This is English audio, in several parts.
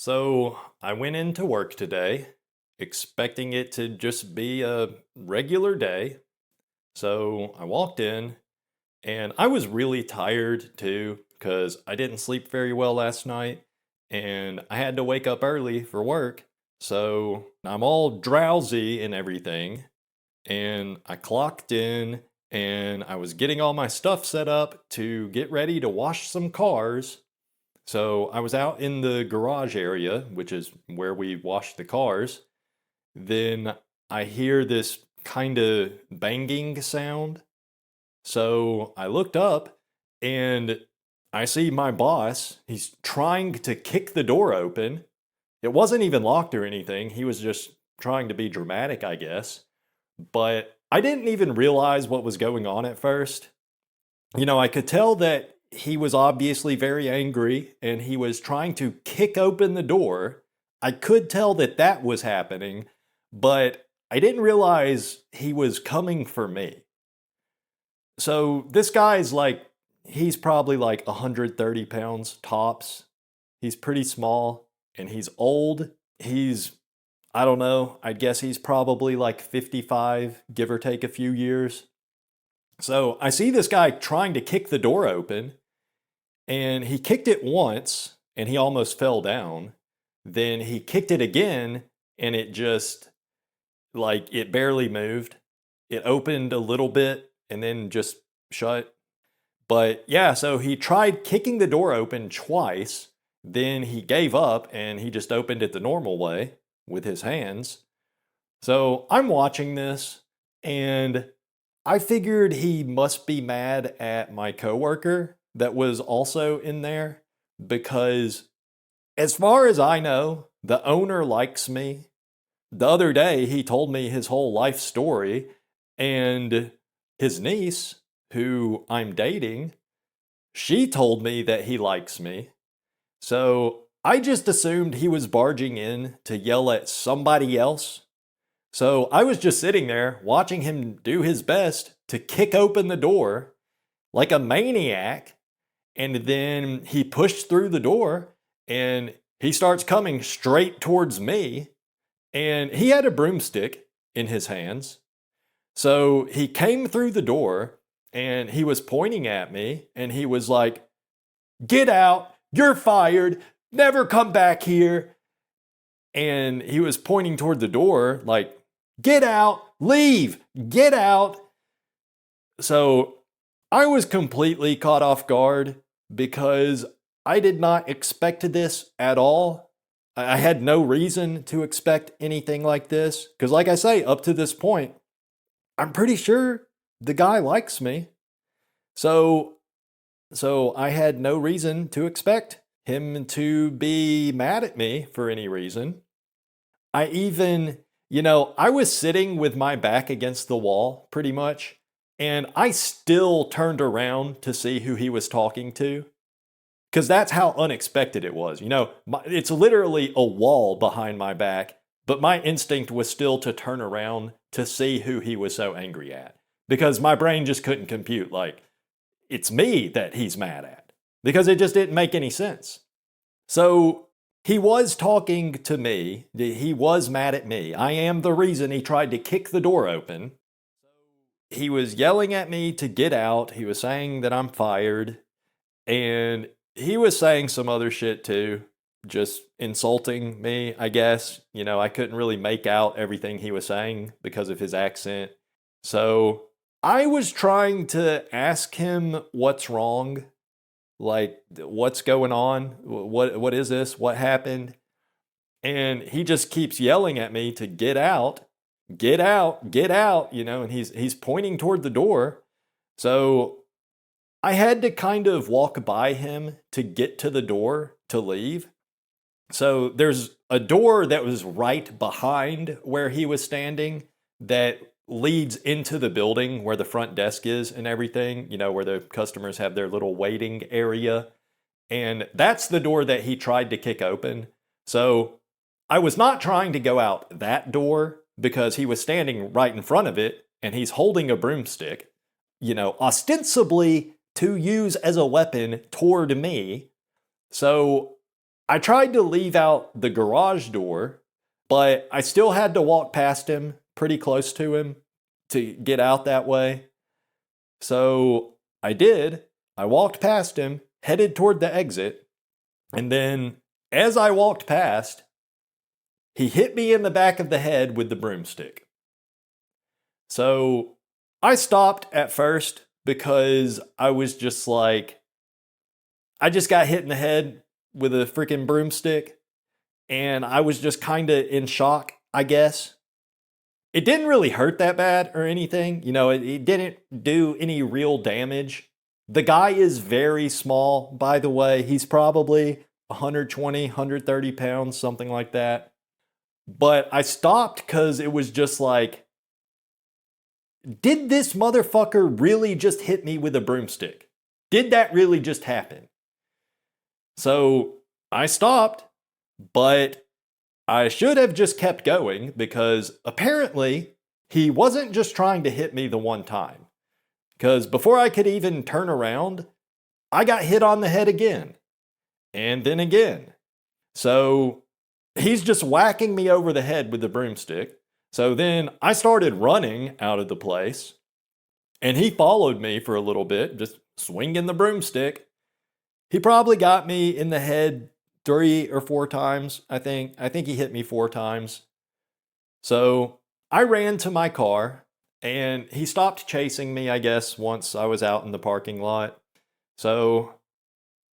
So I went into work today expecting it to just be a regular day. So I walked in and I was really tired too because I didn't sleep very well last night and I had to wake up early for work. So I'm all drowsy and everything. And I clocked in and I was getting all my stuff set up to get ready to wash some cars. So I was out in the garage area, which is where we wash the cars. Then I hear this kind of banging sound. So I looked up and I see my boss. He's trying to kick the door open. It wasn't even locked or anything. He was just trying to be dramatic, I guess. But I didn't even realize what was going on at first. I could tell that he was obviously very angry and he was trying to kick open the door. I could tell that that was happening, but I didn't realize he was coming for me. So this guy's he's probably like 130 pounds tops. He's pretty small and he's old. I don't know, I'd guess he's probably like 55, give or take a few years. So I see this guy trying to kick the door open, and he kicked it once and he almost fell down. Then he kicked it again and it just, it barely moved. It opened a little bit and then just shut. But yeah, so he tried kicking the door open twice. Then he gave up and he just opened it the normal way with his hands. So I'm watching this and I figured he must be mad at my coworker that was also in there because, as far as I know, the owner likes me. The other day, he told me his whole life story, and his niece, who I'm dating, she told me that he likes me. So I just assumed he was barging in to yell at somebody else. So I was just sitting there watching him do his best to kick open the door like a maniac. And then he pushed through the door and he starts coming straight towards me. And he had a broomstick in his hands. So he came through the door and he was pointing at me and he was like, "Get out, you're fired, never come back here." And he was pointing toward the door like, "Get out, leave, get out." So I was completely caught off guard because I did not expect this at all. I had no reason to expect anything like this because, like I say, up to this point, I'm pretty sure the guy likes me. So I had no reason to expect him to be mad at me for any reason. I even, I was sitting with my back against the wall pretty much, and I still turned around to see who he was talking to. Because that's how unexpected it was. It's literally a wall behind my back, but my instinct was still to turn around to see who he was so angry at. Because my brain just couldn't compute, it's me that he's mad at. Because it just didn't make any sense. So he was talking to me. He was mad at me. I am the reason he tried to kick the door open. He was yelling at me to get out. He was saying that I'm fired. And he was saying some other shit too, just insulting me, I guess. I couldn't really make out everything he was saying because of his accent. So I was trying to ask him what's wrong, what's going on, what is this, what happened? And he just keeps yelling at me to get out, get out, get out, and he's pointing toward the door. So I had to kind of walk by him to get to the door to leave. So there's a door that was right behind where he was standing that leads into the building where the front desk is and everything, where the customers have their little waiting area. And that's the door that he tried to kick open. So I was not trying to go out that door because he was standing right in front of it and he's holding a broomstick, ostensibly to use as a weapon toward me. So I tried to leave out the garage door, but I still had to walk past him, pretty close to him, to get out that way. So I did. I walked past him, headed toward the exit, and then as I walked past, he hit me in the back of the head with the broomstick. So I stopped at first because I was just like, I just got hit in the head with a freaking broomstick, and I was just kind of in shock, I guess. It didn't really hurt that bad or anything. It didn't do any real damage. The guy is very small, by the way. He's probably 120, 130 pounds, something like that. But I stopped because it was just like, did this motherfucker really just hit me with a broomstick? Did that really just happen? So I stopped, but I should have just kept going because apparently he wasn't just trying to hit me the one time. Because before I could even turn around, I got hit on the head again. And then again. So he's just whacking me over the head with the broomstick. So then I started running out of the place. And he followed me for a little bit, just swinging the broomstick. He probably got me in the head 3 or 4 times, I think. I think he hit me 4 times. So I ran to my car, and he stopped chasing me, I guess, once I was out in the parking lot. So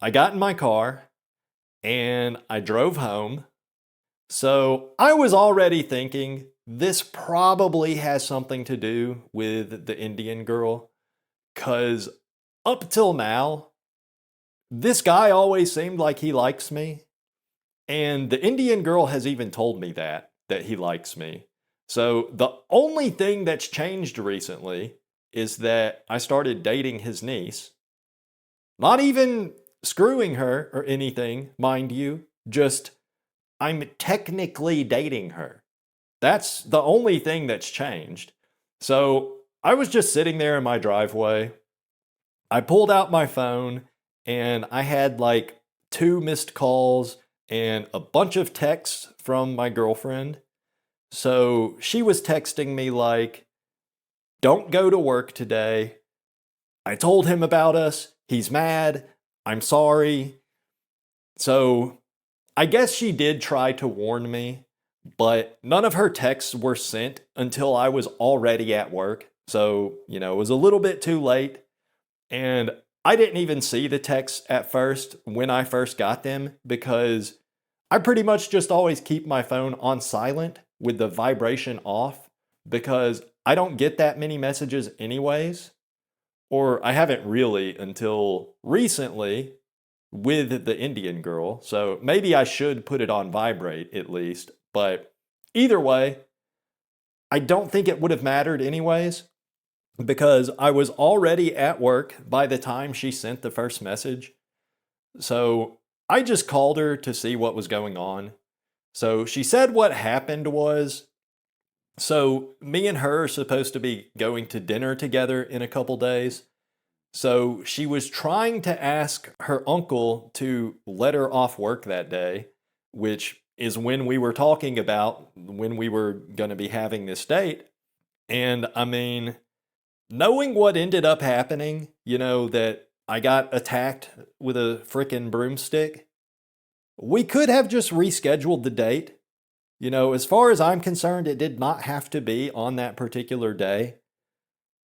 I got in my car, and I drove home. So I was already thinking, this probably has something to do with the Indian girl, because up till now, this guy always seemed like he likes me. And the Indian girl has even told me that he likes me. So the only thing that's changed recently is that I started dating his niece. Not even screwing her or anything, mind you. Just, I'm technically dating her. That's the only thing that's changed. So I was just sitting there in my driveway. I pulled out my phone and I had like 2 missed calls and a bunch of texts from my girlfriend. So she was texting me like, don't go to work today. I told him about us. He's mad. I'm sorry. So I guess she did try to warn me, but none of her texts were sent until I was already at work. So, it was a little bit too late. And I didn't even see the texts at first when I first got them because I pretty much just always keep my phone on silent with the vibration off because I don't get that many messages anyways. Or I haven't really until recently with the Indian girl. So maybe I should put it on vibrate at least. But either way, I don't think it would have mattered anyways because I was already at work by the time she sent the first message. So I just called her to see what was going on. So she said what happened was, so me and her are supposed to be going to dinner together in a couple days. So she was trying to ask her uncle to let her off work that day, which is when we were talking about when we were going to be having this date. And I mean, knowing what ended up happening, that I got attacked with a frickin' broomstick, we could have just rescheduled the date. As far as I'm concerned, it did not have to be on that particular day.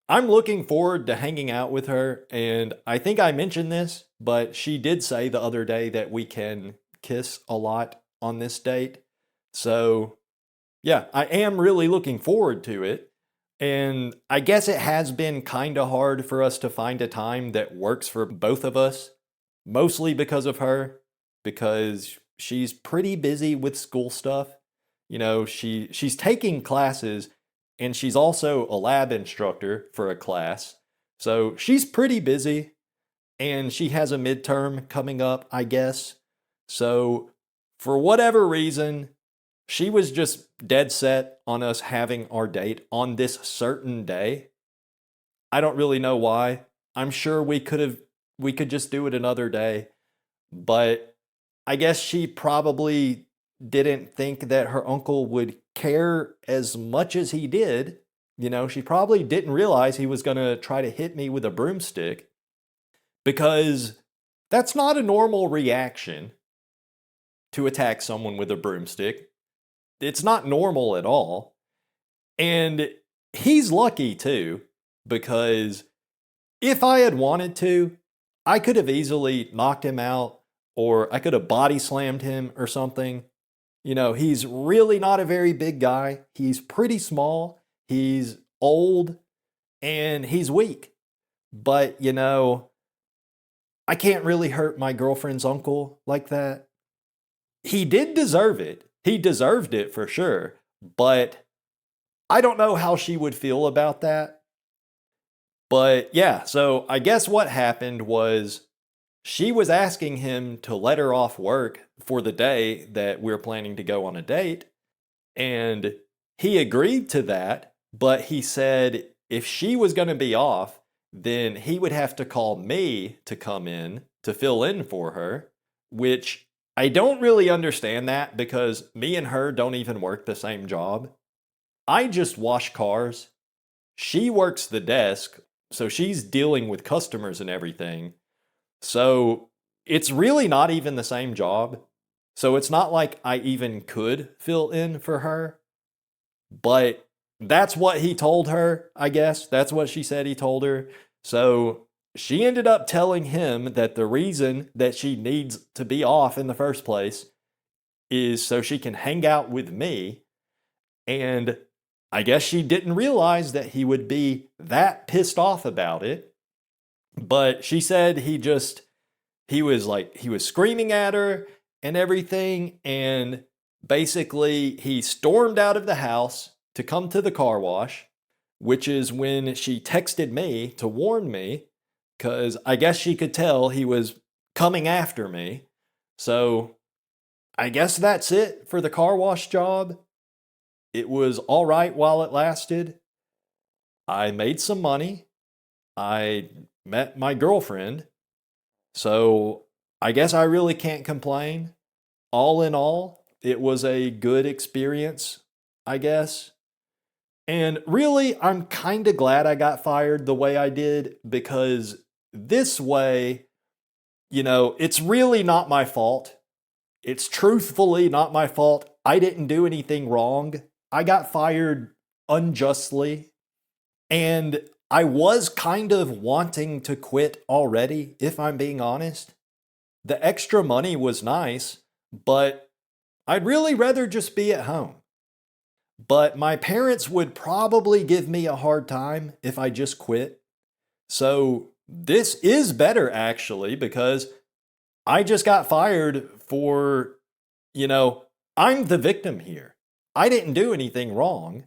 I'm looking forward to hanging out with her, and I think I mentioned this, but she did say the other day that we can kiss a lot on this date. So, yeah, I am really looking forward to it. And I guess it has been kind of hard for us to find a time that works for both of us, mostly because of her, because she's pretty busy with school stuff. She's taking classes and she's also a lab instructor for a class. So she's pretty busy and she has a midterm coming up, I guess. So for whatever reason, she was just dead set on us having our date on this certain day. I don't really know why. I'm sure we could just do it another day, but I guess she probably didn't think that her uncle would care as much as he did. She probably didn't realize he was going to try to hit me with a broomstick because that's not a normal reaction to attack someone with a broomstick. It's not normal at all. And he's lucky too, because if I had wanted to, I could have easily knocked him out or I could have body slammed him or something. He's really not a very big guy. He's pretty small. He's old and he's weak. But, I can't really hurt my girlfriend's uncle like that. He did deserve it. He deserved it for sure. But I don't know how she would feel about that. But yeah, so I guess what happened was she was asking him to let her off work for the day that we're planning to go on a date. And he agreed to that, but he said if she was going to be off, then he would have to call me to come in to fill in for her, which I don't really understand that because me and her don't even work the same job. I just wash cars. She works the desk, so she's dealing with customers and everything. So it's really not even the same job. So it's not like I even could fill in for her. But that's what he told her, I guess. That's what she said he told her. So she ended up telling him that the reason that she needs to be off in the first place is so she can hang out with me. And I guess she didn't realize that he would be that pissed off about it. But she said he was screaming at her and everything. And basically, he stormed out of the house to come to the car wash, which is when she texted me to warn me, because I guess she could tell he was coming after me. So I guess that's it for the car wash job. It was all right while it lasted. I made some money. I met my girlfriend. So I guess I really can't complain. All in all, it was a good experience, I guess. And really, I'm kind of glad I got fired the way I did because this way, it's really not my fault. It's truthfully not my fault. I didn't do anything wrong. I got fired unjustly. And I was kind of wanting to quit already, if I'm being honest. The extra money was nice, but I'd really rather just be at home. But my parents would probably give me a hard time if I just quit. So this is better actually because I just got fired for, I'm the victim here. I didn't do anything wrong.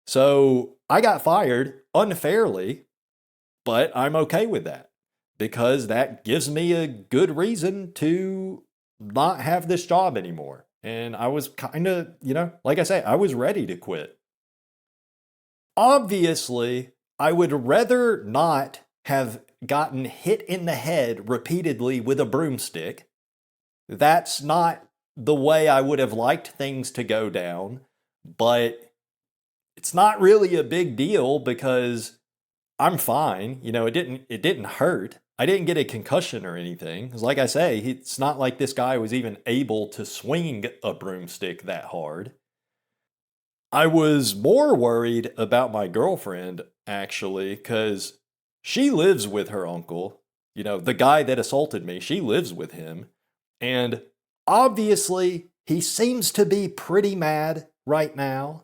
So I got fired unfairly, but I'm okay with that because that gives me a good reason to not have this job anymore. And I was kind of, like I say, I was ready to quit. Obviously, I would rather not have gotten hit in the head repeatedly with a broomstick. That's not the way I would have liked things to go down, but it's not really a big deal because I'm fine. It didn't hurt. I didn't get a concussion or anything. Because like I say, it's not like this guy was even able to swing a broomstick that hard. I was more worried about my girlfriend, actually, because she lives with her uncle. The guy that assaulted me, she lives with him. And obviously, he seems to be pretty mad right now.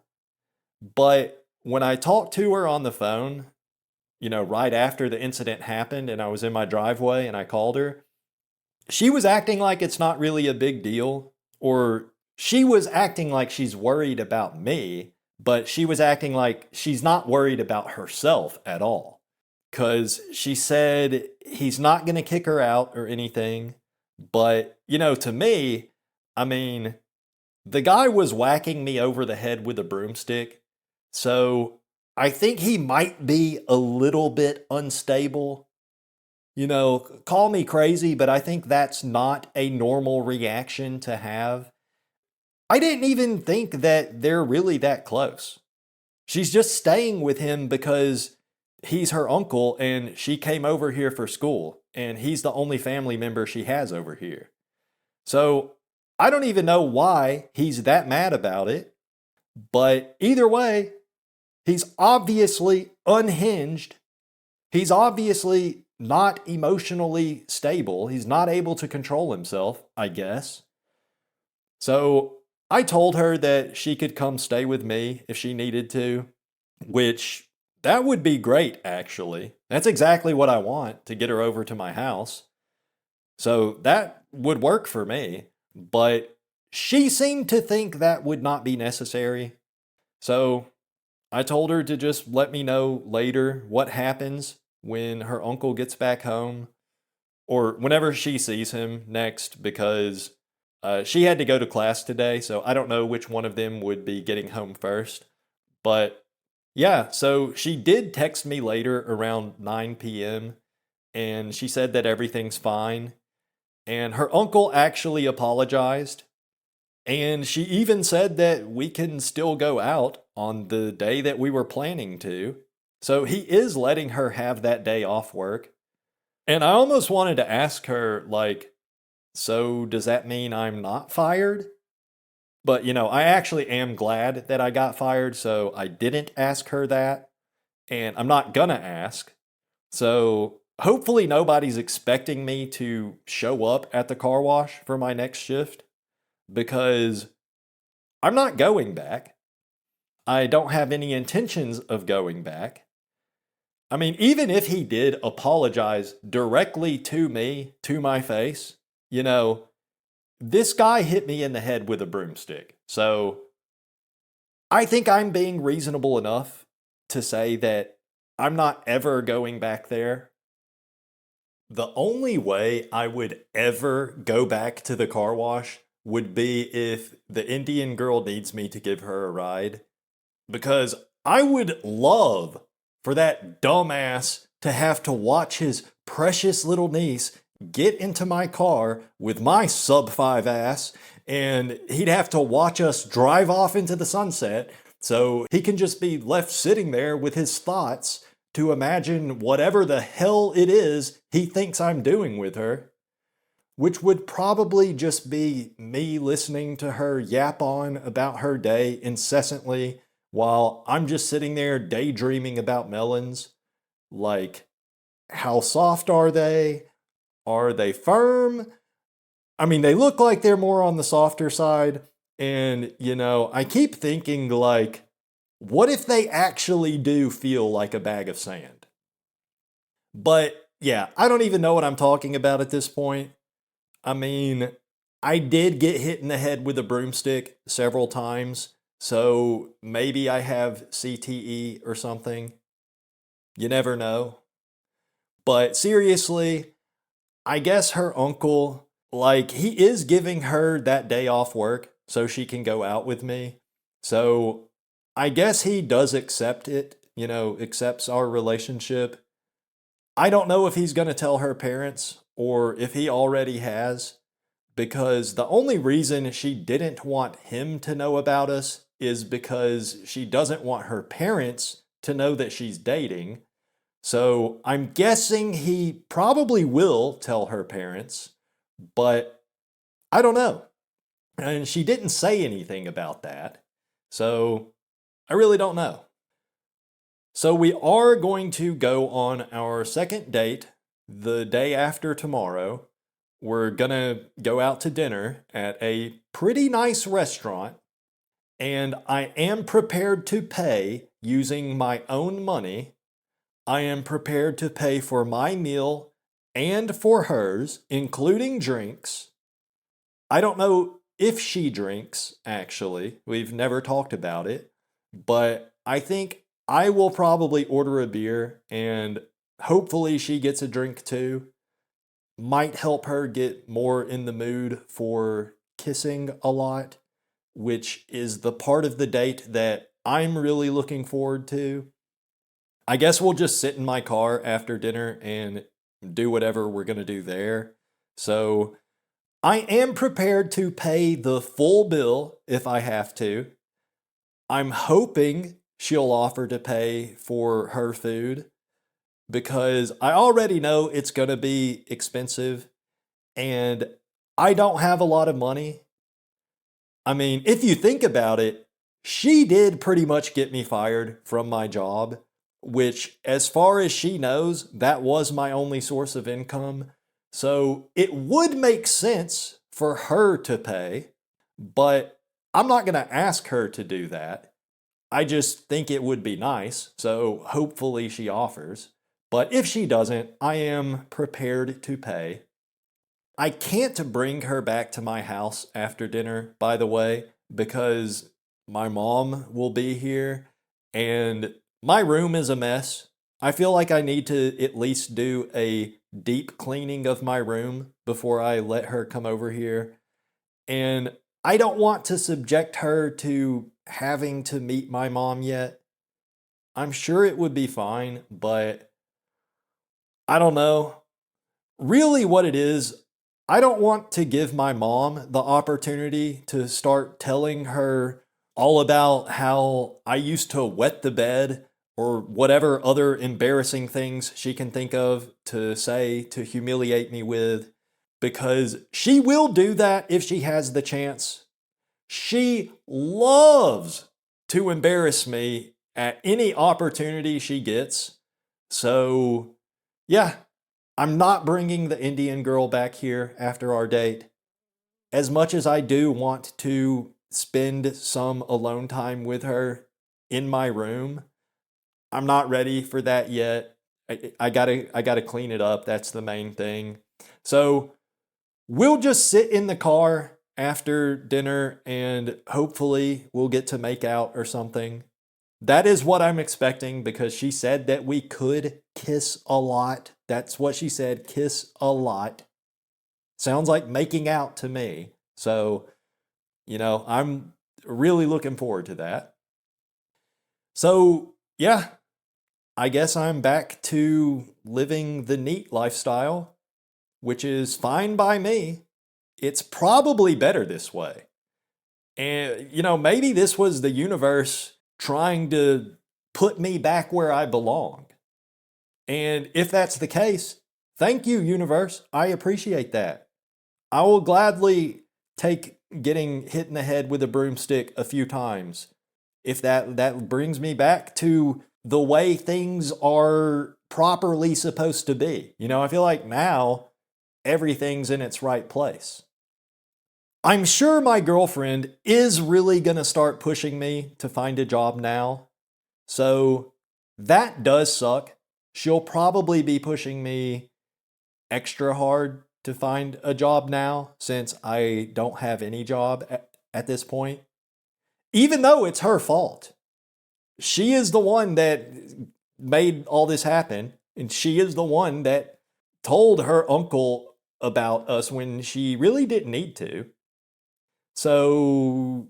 But when I talked to her on the phone, right after the incident happened and I was in my driveway and I called her, she was acting like it's not really a big deal, or she was acting like she's worried about me, but she was acting like she's not worried about herself at all. Because she said he's not going to kick her out or anything. But, to me, I mean, the guy was whacking me over the head with a broomstick. So I think he might be a little bit unstable. Call me crazy, but I think that's not a normal reaction to have. I didn't even think that they're really that close. She's just staying with him because he's her uncle and she came over here for school and he's the only family member she has over here. So I don't even know why he's that mad about it, but either way, he's obviously unhinged. He's obviously not emotionally stable. He's not able to control himself, I guess. So I told her that she could come stay with me if she needed to, which that would be great, actually. That's exactly what I want to get her over to my house. So that would work for me. But she seemed to think that would not be necessary. So I told her to just let me know later what happens when her uncle gets back home or whenever she sees him next because she had to go to class today. So I don't know which one of them would be getting home first. But yeah, so she did text me later around 9 p.m. and she said that everything's fine. And her uncle actually apologized. And she even said that we can still go out on the day that we were planning to. So he is letting her have that day off work. And I almost wanted to ask her, like, so does that mean I'm not fired? But, I actually am glad that I got fired, so I didn't ask her that. And I'm not gonna ask. So hopefully nobody's expecting me to show up at the car wash for my next shift because I'm not going back. I don't have any intentions of going back. I mean, even if he did apologize directly to me, to my face, this guy hit me in the head with a broomstick. So I think I'm being reasonable enough to say that I'm not ever going back there. The only way I would ever go back to the car wash would be if the Indian girl needs me to give her a ride. Because I would love for that dumbass to have to watch his precious little niece get into my car with my sub 5 ass, and he'd have to watch us drive off into the sunset so he can just be left sitting there with his thoughts to imagine whatever the hell it is he thinks I'm doing with her, which would probably just be me listening to her yap on about her day incessantly while I'm just sitting there daydreaming about melons. Like, how soft are they? Are they firm? I mean, they look like they're more on the softer side. And, I keep thinking, like, what if they actually do feel like a bag of sand? But yeah, I don't even know what I'm talking about at this point. I mean, I did get hit in the head with a broomstick several times, so maybe I have CTE or something. You never know. But seriously, I guess her uncle, like, he is giving her that day off work so she can go out with me. So I guess he does accept it, accepts our relationship. I don't know if he's going to tell her parents or if he already has, because the only reason she didn't want him to know about us is because she doesn't want her parents to know that she's dating. So I'm guessing he probably will tell her parents, but I don't know. And she didn't say anything about that. So I really don't know. So we are going to go on our second date the day after tomorrow. We're going to go out to dinner at a pretty nice restaurant, and I am prepared to pay using my own money. I am prepared to pay for my meal and for hers, including drinks. I don't know if she drinks, actually. We've never talked about it, but I think I will probably order a beer and hopefully she gets a drink too. Might help her get more in the mood for kissing a lot, which is the part of the date that I'm really looking forward to. I guess we'll just sit in my car after dinner and do whatever we're going to do there. So I am prepared to pay the full bill if I have to. I'm hoping she'll offer to pay for her food because I already know it's going to be expensive and I don't have a lot of money. I mean, if you think about it, she did pretty much get me fired from my job, which, as far as she knows, that was my only source of income. So it would make sense for her to pay, but I'm not going to ask her to do that. I just think it would be nice, so hopefully she offers. But if she doesn't, I am prepared to pay. I can't bring her back to my house after dinner, by the way, because my mom will be here and my room is a mess. I feel like I need to at least do a deep cleaning of my room before I let her come over here. And I don't want to subject her to having to meet my mom yet. I'm sure it would be fine, but I don't know. Really, what it is, I don't want to give my mom the opportunity to start telling her all about how I used to wet the bed or whatever other embarrassing things she can think of to say to humiliate me with, because she will do that if she has the chance. She loves to embarrass me at any opportunity she gets. So, yeah, I'm not bringing the Indian girl back here after our date. As much as I do want to spend some alone time with her in my room, I'm not ready for that yet. I gotta clean it up. That's the main thing. So we'll just sit in the car after dinner and hopefully we'll get to make out or something. That is what I'm expecting because she said that we could kiss a lot. That's what she said, kiss a lot. Sounds like making out to me. So, I'm really looking forward to that. So, yeah, I guess I'm back to living the neat lifestyle, which is fine by me. It's probably better this way. And, maybe this was the universe trying to put me back where I belong. And if that's the case, thank you, universe. I appreciate that. I will gladly take getting hit in the head with a broomstick a few times if that brings me back to the way things are properly supposed to be. I feel like now everything's in its right place. I'm sure my girlfriend is really going to start pushing me to find a job now. So that does suck. She'll probably be pushing me extra hard to find a job now since I don't have any job at this point. Even though it's her fault. She is the one that made all this happen, and she is the one that told her uncle about us when she really didn't need to. So,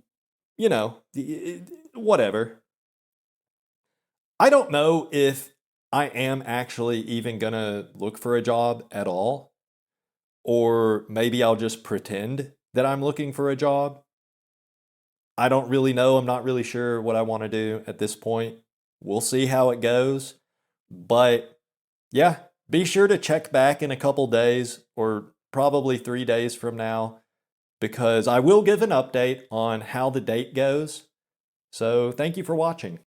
whatever. I don't know if I am actually even gonna look for a job at all, or maybe I'll just pretend that I'm looking for a job. I don't really know. I'm not really sure what I want to do at this point. We'll see how it goes. But yeah, be sure to check back in a couple days or probably 3 days from now because I will give an update on how the date goes. So thank you for watching.